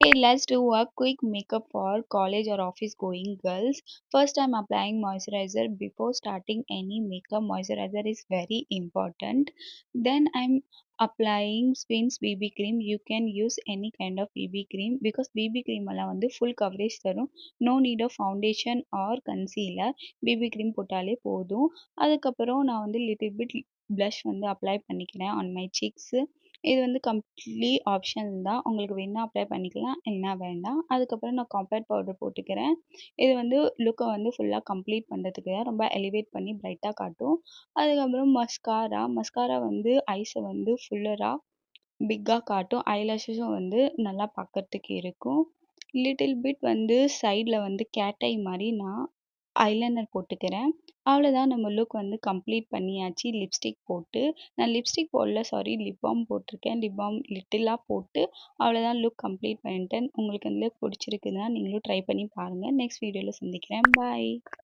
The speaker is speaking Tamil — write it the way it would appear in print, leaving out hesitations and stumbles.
Hey, let's do a quick makeup for college or office going girls. First, I'm applying moisturizer before starting any makeup. Moisturizer is very important. Then, I'm applying Spins BB cream. You can use any kind of BB cream because BB cream எல்லாம் வந்து full coverage தரும். No need of foundation or concealer. BB cream போட்டாலே போதும். அதுக்கப்புறம் நான் வந்து little bit blush வந்து apply பண்ணிக்கிறேன் on my cheeks. இது வந்து கம்ப்ளீட்லி ஆப்ஷனல் தான். உங்களுக்கு வேணுனா அப்ளை பண்ணிக்கலாம். இல்லைனா வேண்டாம். அதுக்கப்புறம் நான் காம்பேக்ட் பவுடர் போட்டுக்கிறேன். இது வந்து லுக்கை வந்து ஃபுல்லாக கம்ப்ளீட் பண்ணுறதுக்கு தான். ரொம்ப எலிவேட் பண்ணி பிரைட்டாக காட்டும். அதுக்கப்புறம் மஸ்காரா வந்து ஐஸை வந்து ஃபுல்லராக பிக்காக காட்டும். ஐலாஷஸும் வந்து நல்லா பார்க்கறதுக்கு இருக்கும். லிட்டில் பிட் வந்து சைடில் வந்து கேட் ஐ மாதிரி நான் ஐலைனர் போட்டுக்கிறேன். அவ்வளோதான், நம்ம லுக் வந்து கம்ப்ளீட் பண்ணியாச்சு லிப்ஸ்டிக் போட்டு. நான் லிப்ஸ்டிக் போடல, சாரி, லிப் பாம் போட்டிருக்கேன். லிப் பாம் லிட்டிலாக போட்டு அவ்வளோதான், லுக் கம்ப்ளீட் பண்ணிட்டேன். உங்களுக்கு இந்த லுக் பிடிச்சிருக்குதுன்னா நீங்களும் ட்ரை பண்ணி பாருங்கள். நெக்ஸ்ட் வீடியோவில் சந்திக்கிறேன். பாய்.